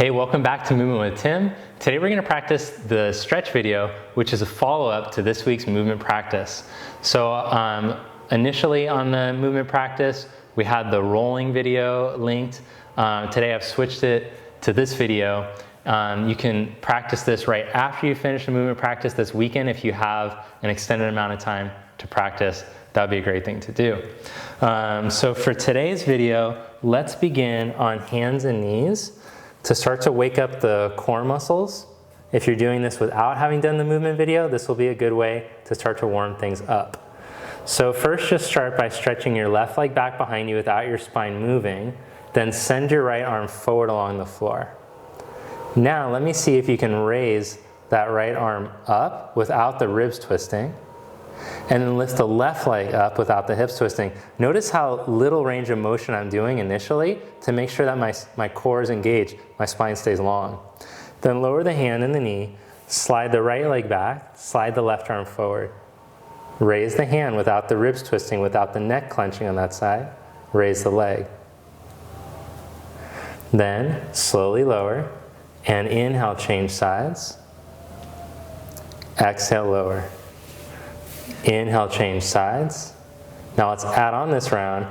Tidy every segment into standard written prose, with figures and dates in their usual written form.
Hey, welcome back to Movement with Tim. Today we're going to practice the stretch video, which is a follow-up to this week's movement practice. So initially on the movement practice, we had the rolling video linked. Today I've switched it to this video. You can practice this right after you finish the movement practice this weekend if you have an extended amount of time to practice. That would be a great thing to do. So for today's video, let's begin on hands and knees to start to wake up the core muscles. If you're doing this without having done the movement video, this will be a good way to start to warm things up. So first, just start by stretching your left leg back behind you without your spine moving, then send your right arm forward along the floor. Now let me see if you can raise that right arm up without the ribs twisting, and then lift the left leg up without the hips twisting. Notice how little range of motion I'm doing initially to make sure that my core is engaged, my spine stays long. Then lower the hand and the knee, slide the right leg back, slide the left arm forward. Raise the hand without the ribs twisting, without the neck clenching on that side. Raise the leg. Then slowly lower and inhale, change sides. Exhale, lower. Inhale, change sides. Now let's add on this round.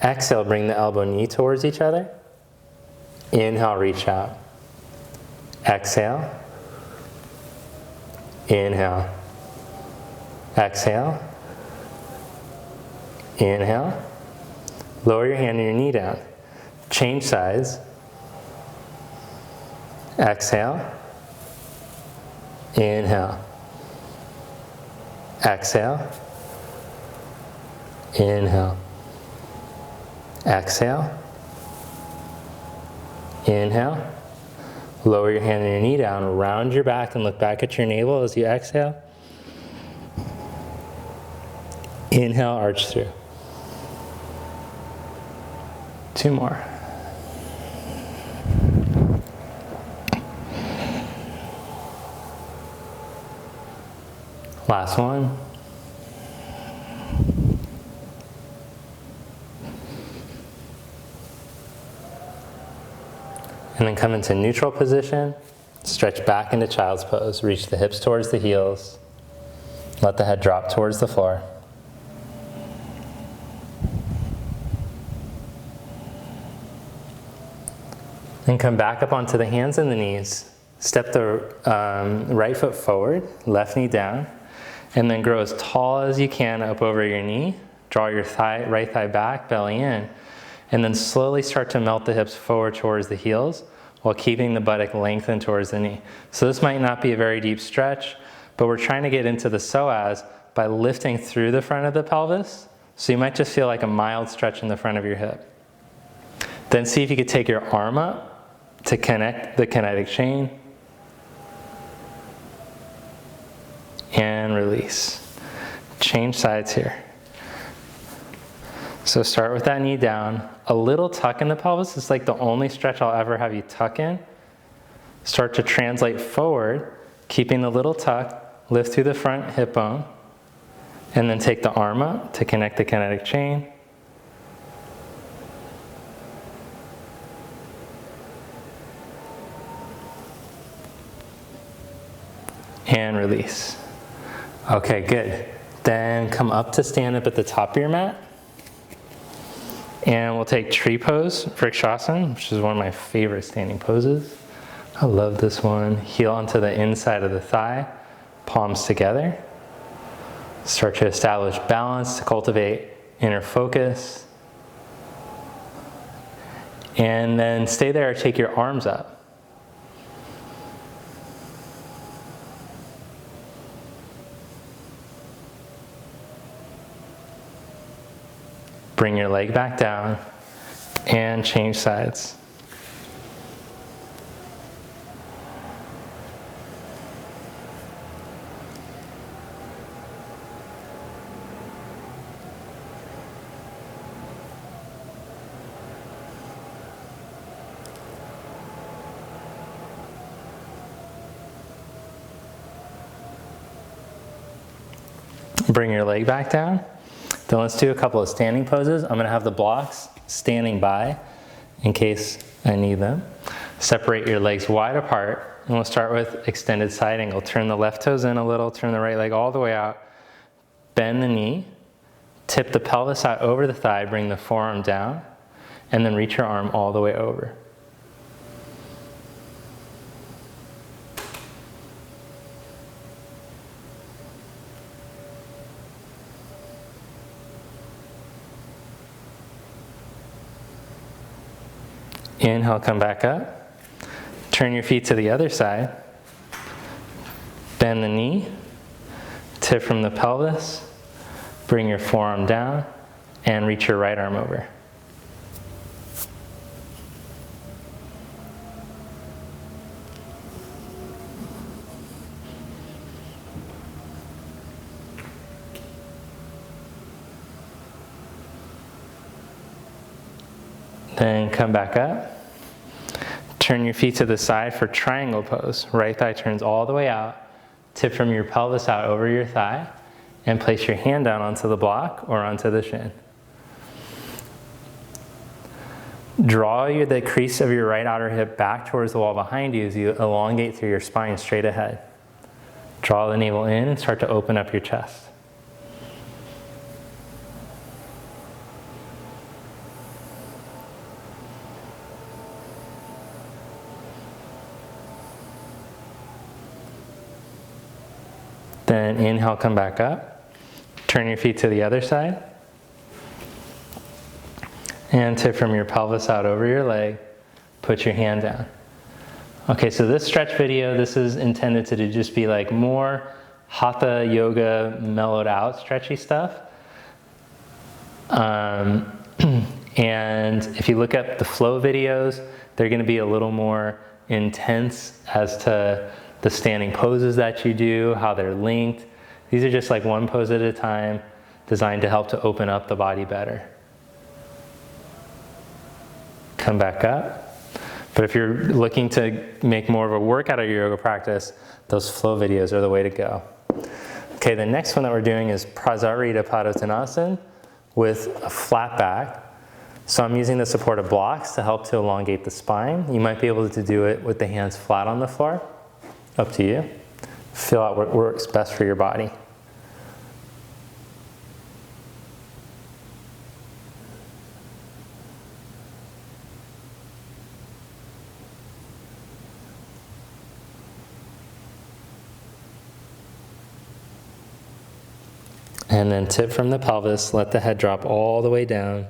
Exhale, bring the elbow knee towards each other. Inhale, reach out. Exhale. Inhale. Exhale. Inhale. Lower your hand and your knee down. Change sides. Exhale. Inhale. Exhale. Inhale. Exhale. Inhale. Lower your hand and your knee down, round your back and look back at your navel as you exhale. Inhale, arch through. Two more. Last one. And then come into neutral position. Stretch back into child's pose. Reach the hips towards the heels. Let the head drop towards the floor. Then come back up onto the hands and the knees. Step the right foot forward, left knee down. And then grow as tall as you can up over your knee. Draw your right thigh back, belly in. And then slowly start to melt the hips forward towards the heels while keeping the buttock lengthened towards the knee. So this might not be a very deep stretch, but we're trying to get into the psoas by lifting through the front of the pelvis. So you might just feel like a mild stretch in the front of your hip. Then see if you could take your arm up to connect the kinetic chain. And release. Change sides here. So start with that knee down. A little tuck in the pelvis is like the only stretch I'll ever have you tuck in. Start to translate forward, keeping the little tuck, lift through the front hip bone, and then take the arm up to connect the kinetic chain. And release. Okay, good. Then come up to stand up at the top of your mat. And we'll take tree pose, vrikshasana, which is one of my favorite standing poses. I love this one. Heel onto the inside of the thigh, palms together. Start to establish balance, to cultivate inner focus. And then stay there, take your arms up. Bring your leg back down and change sides. Bring your leg back down. Then let's do a couple of standing poses. I'm going to have the blocks standing by in case I need them. Separate your legs wide apart, and we'll start with extended side angle. Turn the left toes in a little, turn the right leg all the way out, bend the knee, tip the pelvis out over the thigh, bring the forearm down, and then reach your arm all the way over. Inhale, come back up. Turn your feet to the other side. Bend the knee, tip from the pelvis, bring your forearm down, and reach your right arm over. Then come back up. Turn your feet to the side for triangle pose. Right thigh turns all the way out. Tip from your pelvis out over your thigh and place your hand down onto the block or onto the shin. Draw the crease of your right outer hip back towards the wall behind you as you elongate through your spine straight ahead. Draw the navel in and start to open up your chest. Then inhale, come back up. Turn your feet to the other side. And tip from your pelvis out over your leg. Put your hand down. Okay, so this stretch video, this is intended to just be like more hatha yoga, mellowed out, stretchy stuff. And if you look at the flow videos, they're going to be a little more intense as to the standing poses that you do, how they're linked. These are just like one pose at a time, designed to help to open up the body better. Come back up. But if you're looking to make more of a workout of your yoga practice, those flow videos are the way to go. Okay, the next one that we're doing is Prasarita Padottanasana with a flat back. So I'm using the supportive blocks to help to elongate the spine. You might be able to do it with the hands flat on the floor. Up to you. Feel out what works best for your body. And then tip from the pelvis, let the head drop all the way down.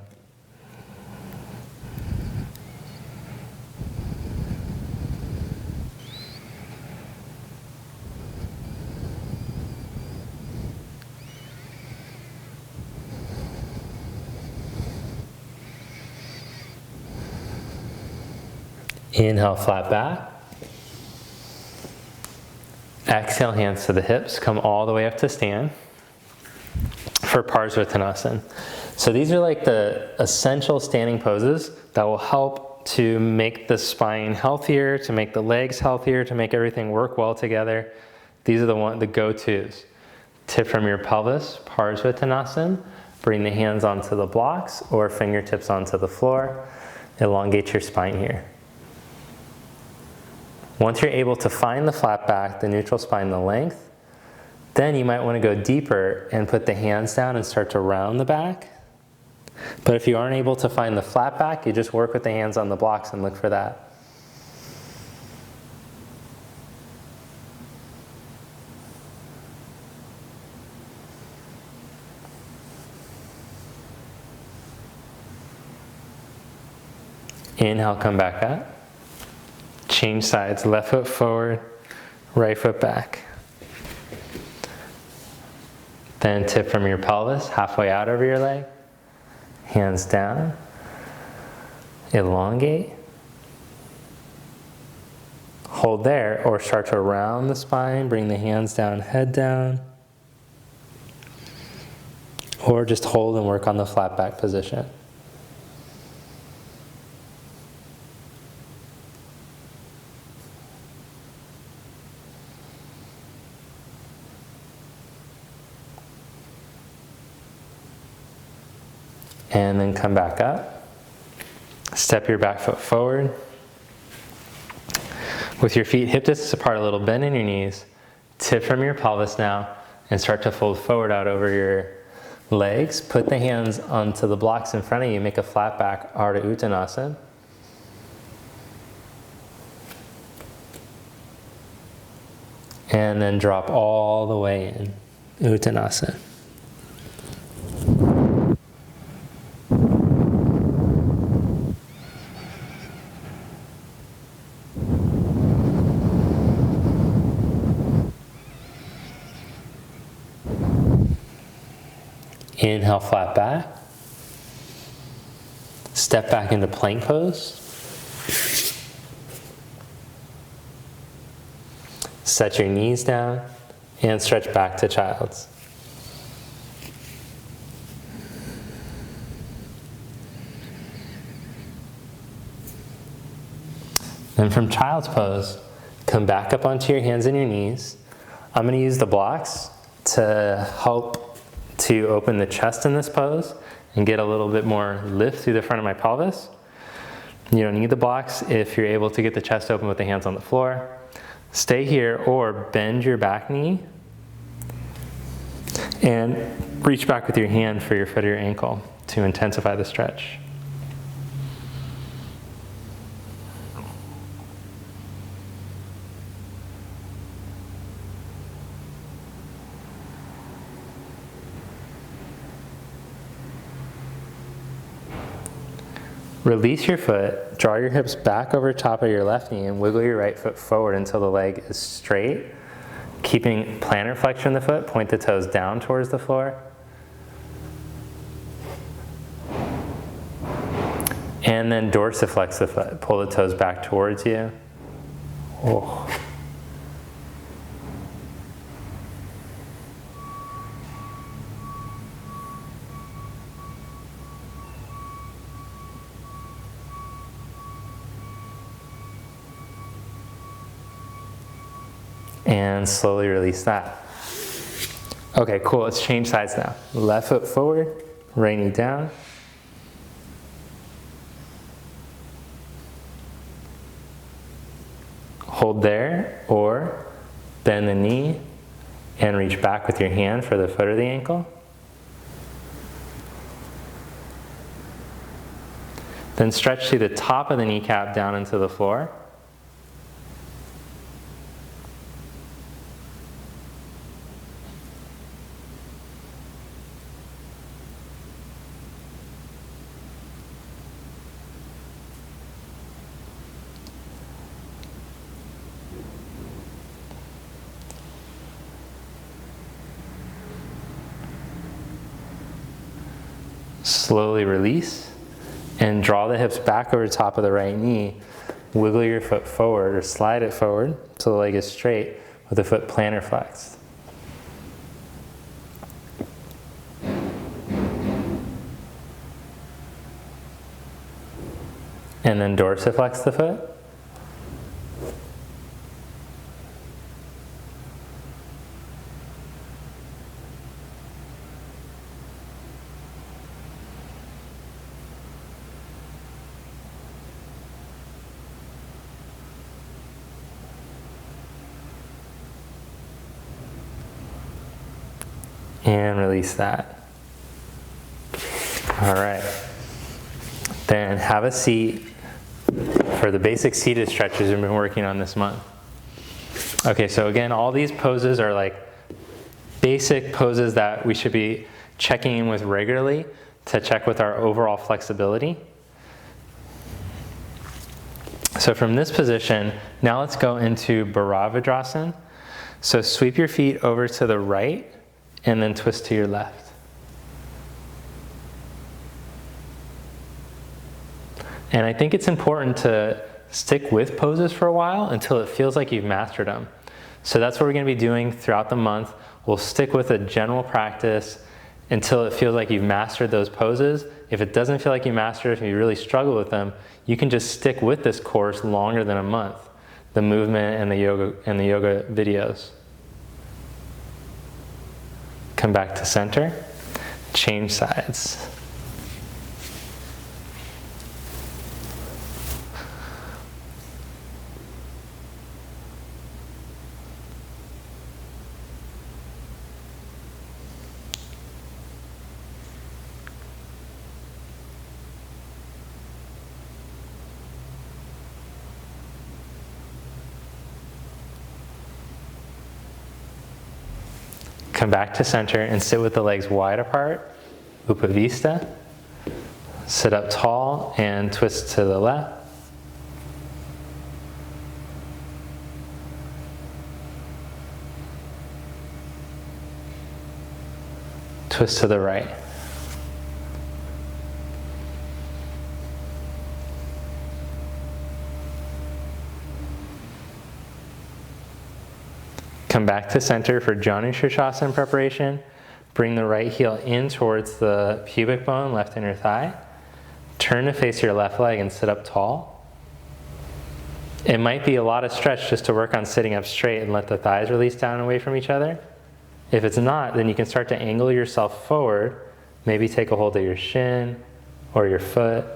Inhale, flat back. Exhale, hands to the hips. Come all the way up to stand for Parsvottanasana. So these are like the essential standing poses that will help to make the spine healthier, to make the legs healthier, to make everything work well together. These are the go-tos. Tip from your pelvis, Parsvottanasana. Bring the hands onto the blocks or fingertips onto the floor. Elongate your spine here. Once you're able to find the flat back, the neutral spine, the length, then you might want to go deeper and put the hands down and start to round the back. But if you aren't able to find the flat back, you just work with the hands on the blocks and look for that. Inhale, come back up. Change sides, left foot forward, right foot back. Then tip from your pelvis, halfway out over your leg. Hands down. Elongate. Hold there, or start to round the spine, bring the hands down, head down. Or just hold and work on the flat back position. And then come back up. Step your back foot forward. With your feet hip distance apart a little, bend in your knees, tip from your pelvis now, and start to fold forward out over your legs. Put the hands onto the blocks in front of you, make a flat back Ardha Uttanasana. And then drop all the way in, Uttanasana. Inhale, flat back. Step back into plank pose. Set your knees down and stretch back to child's. Then from child's pose, come back up onto your hands and your knees. I'm going to use the blocks to help to open the chest in this pose and get a little bit more lift through the front of my pelvis. You don't need the blocks if you're able to get the chest open with the hands on the floor. Stay here or bend your back knee and reach back with your hand for your foot or your ankle to intensify the stretch. Release your foot, draw your hips back over top of your left knee and wiggle your right foot forward until the leg is straight. Keeping plantar flexion in the foot, point the toes down towards the floor. And then dorsiflex the foot, pull the toes back towards you. Oh. And slowly release that. Okay, cool, let's change sides now. Left foot forward, right knee down. Hold there, or bend the knee and reach back with your hand for the foot or the ankle. Then stretch to the top of the kneecap down into the floor. Slowly release and draw the hips back over the top of the right knee. Wiggle your foot forward or slide it forward so the leg is straight with the foot plantar flexed. And then dorsiflex the foot. And release that. All right. Then have a seat for the basic seated stretches we've been working on this month. Okay, so again, all these poses are like basic poses that we should be checking in with regularly to check with our overall flexibility. So from this position, now let's go into Bharavajrasana. So sweep your feet over to the right and then twist to your left. And I think it's important to stick with poses for a while until it feels like you've mastered them. So that's what we're going to be doing throughout the month. We'll stick with a general practice until it feels like you've mastered those poses. If it doesn't feel like you mastered it, if you really struggle with them, you can just stick with this course longer than a month, the movement and the yoga videos. Come back to center, change sides. Come back to center and sit with the legs wide apart, Upavista. Sit up tall and twist to the left. Twist to the right. Come back to center for Janu Shirshasana preparation. Bring the right heel in towards the pubic bone, left inner thigh. Turn to face your left leg and sit up tall. It might be a lot of stretch just to work on sitting up straight and let the thighs release down and away from each other. If it's not, then you can start to angle yourself forward. Maybe take a hold of your shin or your foot.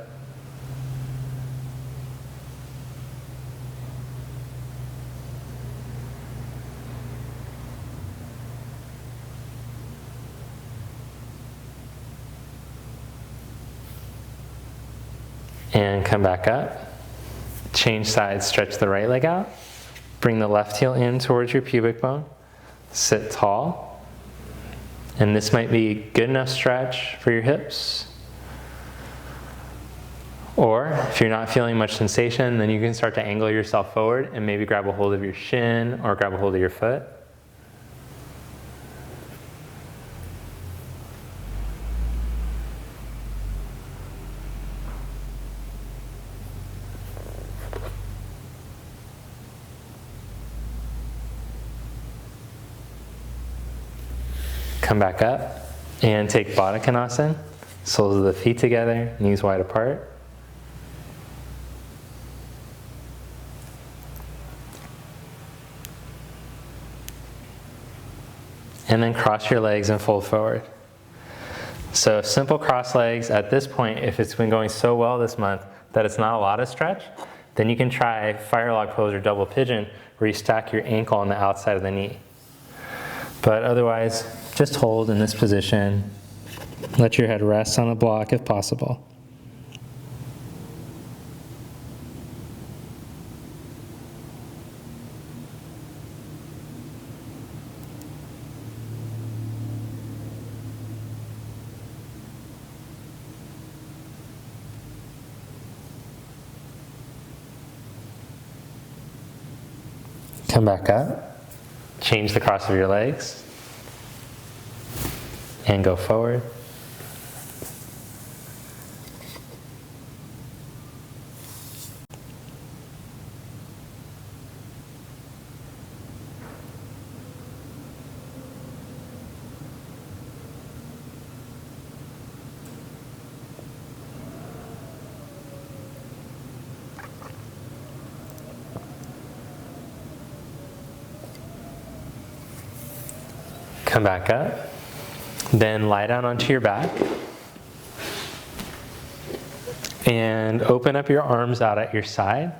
And come back up. Change sides, stretch the right leg out. Bring the left heel in towards your pubic bone. Sit tall. And this might be good enough stretch for your hips. Or if you're not feeling much sensation, then you can start to angle yourself forward and maybe grab a hold of your shin or grab a hold of your foot. Come back up and take Baddha Konasana. Soles of the feet together, knees wide apart. And then cross your legs and fold forward. So simple cross legs at this point, if it's been going so well this month that it's not a lot of stretch, then you can try fire log pose or double pigeon where you stack your ankle on the outside of the knee. But otherwise, just hold in this position. Let your head rest on a block if possible. Come back up. Change the cross of your legs. And go forward. Come back up. Then lie down onto your back. And open up your arms out at your side.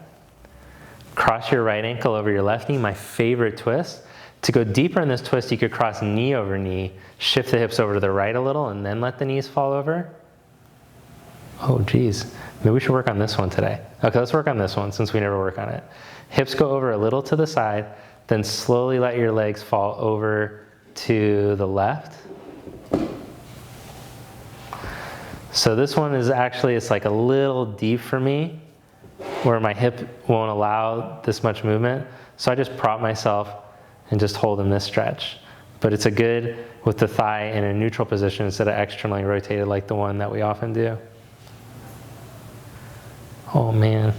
Cross your right ankle over your left knee, my favorite twist. To go deeper in this twist, you could cross knee over knee, shift the hips over to the right a little, and then let the knees fall over. Oh geez, maybe we should work on this one today. Okay, let's work on this one since we never work on it. Hips go over a little to the side, then slowly let your legs fall over to the left. So this one is actually, it's like a little deep for me where my hip won't allow this much movement. So I just prop myself and just hold in this stretch. But it's a good with the thigh in a neutral position instead of externally rotated like the one that we often do. Oh man.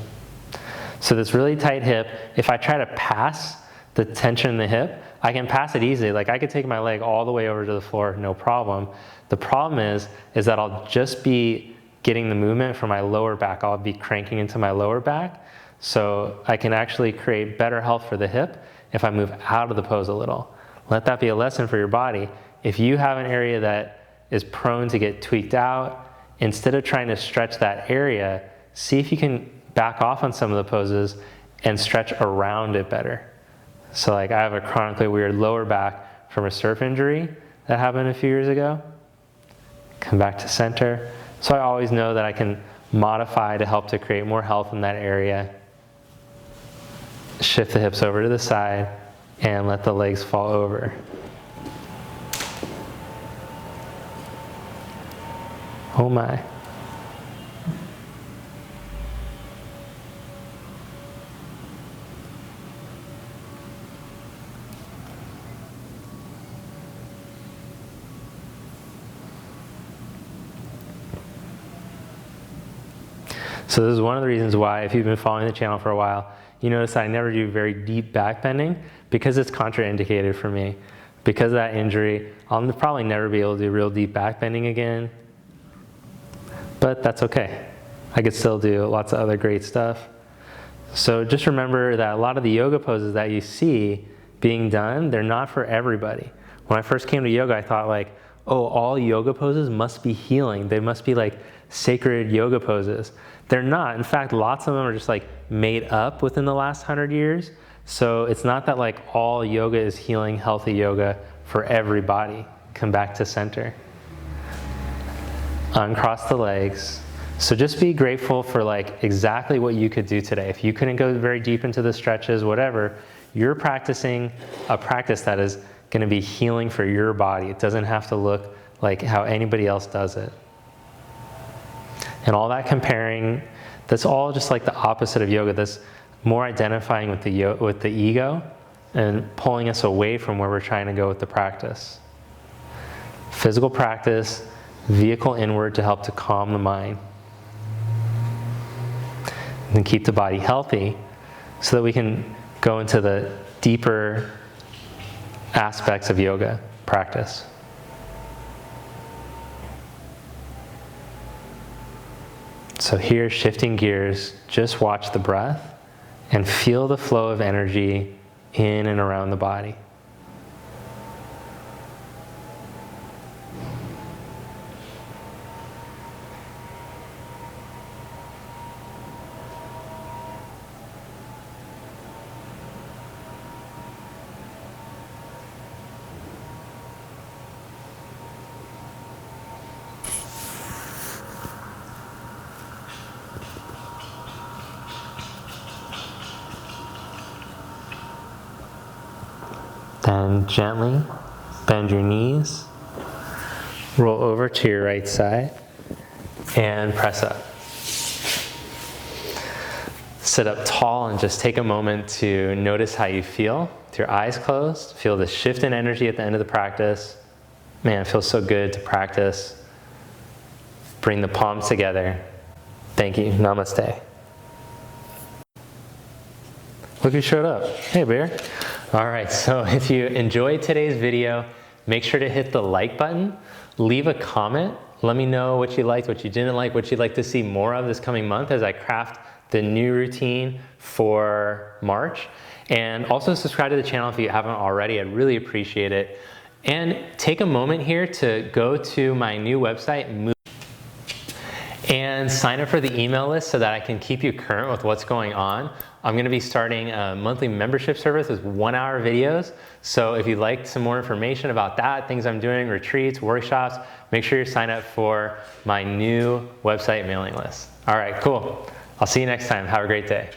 So this really tight hip, if I try to pass the tension in the hip, I can pass it easily. Like I could take my leg all the way over to the floor, no problem. The problem is that I'll just be getting the movement from my lower back. I'll be cranking into my lower back. So I can actually create better health for the hip if I move out of the pose a little. Let that be a lesson for your body. If you have an area that is prone to get tweaked out, instead of trying to stretch that area, see if you can back off on some of the poses and stretch around it better. So like I have a chronically weird lower back from a surf injury that happened a few years ago. Come back to center. So I always know that I can modify to help to create more health in that area. Shift the hips over to the side and let the legs fall over. Oh my. So this is one of the reasons why, if you've been following the channel for a while, you notice I never do very deep back bending, because it's contraindicated for me. Because of that injury, I'll probably never be able to do real deep back bending again. But that's okay. I could still do lots of other great stuff. So just remember that a lot of the yoga poses that you see being done, they're not for everybody. When I first came to yoga, I thought like, oh, all yoga poses must be healing. They must be like sacred yoga poses. They're not. In fact, lots of them are just like made up within the last 100 years. So it's not that like all yoga is healing, healthy yoga for everybody. Come back to center. Uncross the legs. So just be grateful for like exactly what you could do today. If you couldn't go very deep into the stretches, whatever, you're practicing a practice that is going to be healing for your body. It doesn't have to look like how anybody else does it. And all that comparing, that's all just like the opposite of yoga. That's more identifying with the ego and pulling us away from where we're trying to go with the practice. Physical practice, vehicle inward to help to calm the mind. And keep the body healthy so that we can go into the deeper aspects of yoga practice. So here, shifting gears, just watch the breath and feel the flow of energy in and around the body. Then gently bend your knees, roll over to your right side, and press up. Sit up tall and just take a moment to notice how you feel. With your eyes closed, feel the shift in energy at the end of the practice. Man, it feels so good to practice. Bring the palms together. Thank you. Namaste. Look who showed up. Hey, Bear. All right, so if you enjoyed today's video, make sure to hit the like button, leave a comment, let me know what you liked, what you didn't like, what you'd like to see more of this coming month as I craft the new routine for March. And also subscribe to the channel if you haven't already, I'd really appreciate it. And take a moment here to go to my new website, and sign up for the email list so that I can keep you current with what's going on. I'm going to be starting a monthly membership service with 1-hour videos. So if you'd like some more information about that, things I'm doing, retreats, workshops, make sure you sign up for my new website mailing list. All right, cool. I'll see you next time. Have a great day.